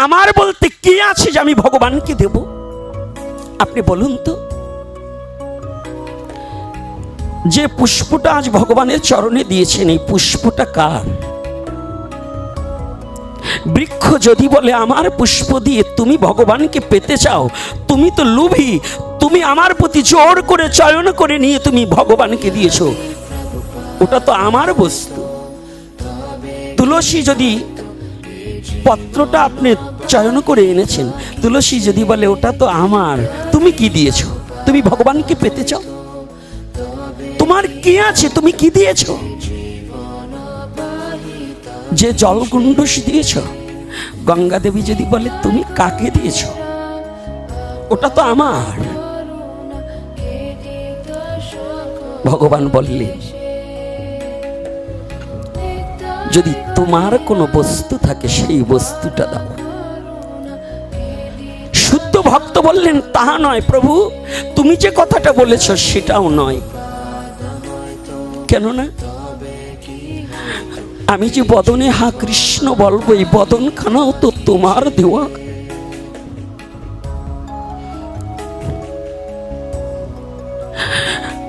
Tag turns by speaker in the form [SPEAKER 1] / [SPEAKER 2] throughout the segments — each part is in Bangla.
[SPEAKER 1] আমার বলতে কি আছে যে আমি ভগবানকে দেব? আপনি বলুন তো। যে পুষ্পটা আজ ভগবানের চরণে দিয়েছেন, এই পুষ্পটা কার? বৃক্ষ যদি বলে আমার পুষ্প দিয়ে তুমি ভগবানকে পেতে চাও, তুমি তো লোভী, তুমি আমার প্রতি জোর করে চয়ন করে নিয়ে তুমি ভগবানকে দিয়েছ, ওটা তো আমার বস্তু। তুলসী যদি পত্রটা আপনি চয়ন করে এনেছেন, তুলসী যদি বলে ওটা তো আমার, তুমি কি দিয়েছ? তুমি ভগবানকে পেতে চাও? তোমার কি আছে? তুমি কি দিয়েছ? যে জলকুণ্ডুষ দিয়েছ, গঙ্গা দেবী যদি বলে তুমি কাকে দিয়েছ, ওটা তো আমার। ভগবান বললে যদি তোমার কোনো বস্তু থাকে সেই বস্তুটা দাও। শুদ্ধ ভক্ত বললেন তাহা নয় প্রভু, তুমি যে কথাটা বলেছ সেটাও নয়। কেননা আমি যে বদনে হা কৃষ্ণ বলবো, এই বদনখানাও তো তোমার দেওয়া।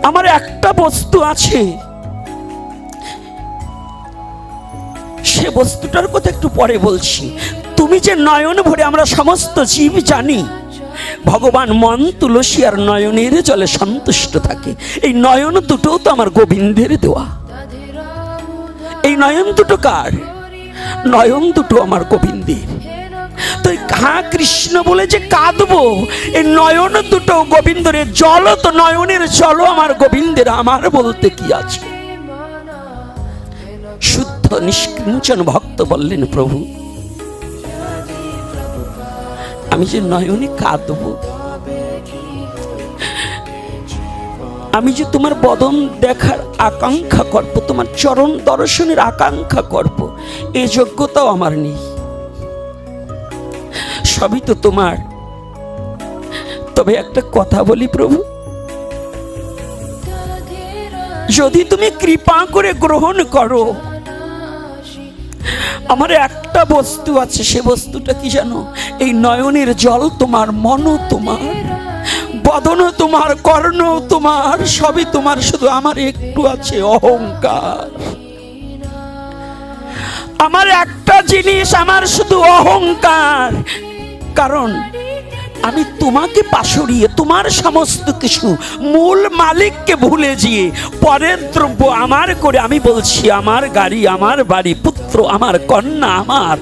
[SPEAKER 1] আমার একটা বস্তু আছে, সে বস্তুটার কথা একটু পরে বলছি। তুমি যে নয়ন ভরে, আমরা সমস্ত জীব জানি ভগবান মন তুলসী আর নয়নের জলে সন্তুষ্ট থাকে। এই নয়ন দুটো তো আমার গোবিন্দের দেওয়া। এই নয়ন দুটো কার? নয়ন দুটো আমার গোবিন্দের। তো হা কৃষ্ণ বলে যে কাঁদবো, এই নয়ন দুটো গোবিন্দের। জল তো নয়নের জল আমার গোবিন্দের, আমার বলতে কি আছে? শুদ্ধ নিষ্কিঞ্চন ভক্ত বললেন প্রভু আমি যে নয়নে কাঁদবো, আমি যে তোমার বদন দেখার আকাঙ্ক্ষা করব, তোমার চরণ দর্শনের আকাঙ্ক্ষা করব, এই যোগ্যতাও আমার নেই। সবই তো তোমার। তবে একটা কথা বলি প্রভু, যদি তুমি কৃপা করে গ্রহণ করো, আমার একটা বস্তু আছে, সে বস্তুটা কি জানো? এই নয়নের জল তোমার, মন তোমার, বদন তোমার, কর্ণ তোমার, সবই তোমার, শুধু আমার একটু আছে অহংকার। আমার একটা জিনিস, আমার শুধু অহংকার। কারণ আমি তোমাকে পাশরিয়ে, তোমার সমস্ত কিছু মূল মালিককে ভুলে গিয়ে পরের দ্রব্য আমার করে আমি বলছি আমার গাড়ি, আমার বাড়ি, পুত্র আমার, কন্যা আমার,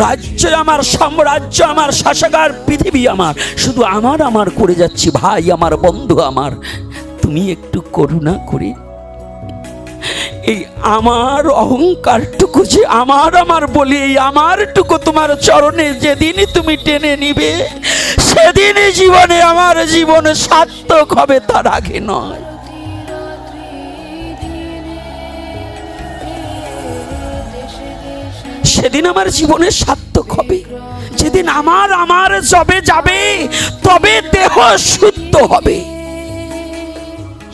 [SPEAKER 1] রাজ্য আমার, সাম্রাজ্য আমার, শাসকার পৃথিবী আমার, শুধু আমার আমার করে যাচ্ছি। ভাই আমার, বন্ধু আমার, তুমি একটু করুণা করে এই আমার অহংকারটুকু যে আমার আমার বলি, এই আমারটুকু তোমার চরণে যেদিনই তুমি টেনে নিবে, সেদিনই জীবনে আমার জীবন সার্থক হবে, তার আগে নয়। সেদিন আমার জীবনে সার্থক হবে, যেদিন আমার আমার জবে যাবে, তবে দেহ শুদ্ধ হবে।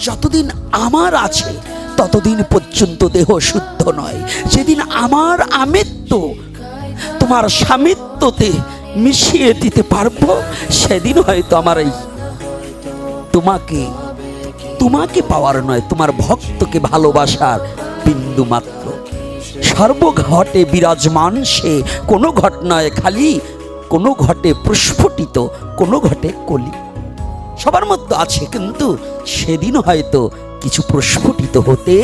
[SPEAKER 1] যতদিন আমার আছে ততদিন পর্যন্ত দেহ শুদ্ধ নয়। যেদিন আমার আমিত্ব তোমার স্বামিত্বতে মিশিয়ে দিতে পারবো, সেদিন হয়তো আমার এই তোমাকে পাওয়ার নয়, তোমার ভক্তকে ভালোবাসার বিন্দু মাত্র। সর্বঘটে বিরাজমান সে, কোনো ঘট নয় খালি, কোনো ঘটে প্রস্ফুটিত, কোনো ঘটে কলি। সবার মধ্যে আছে, কিন্তু সেদিন হয়তো কিছু প্রস্ফুটিত হতে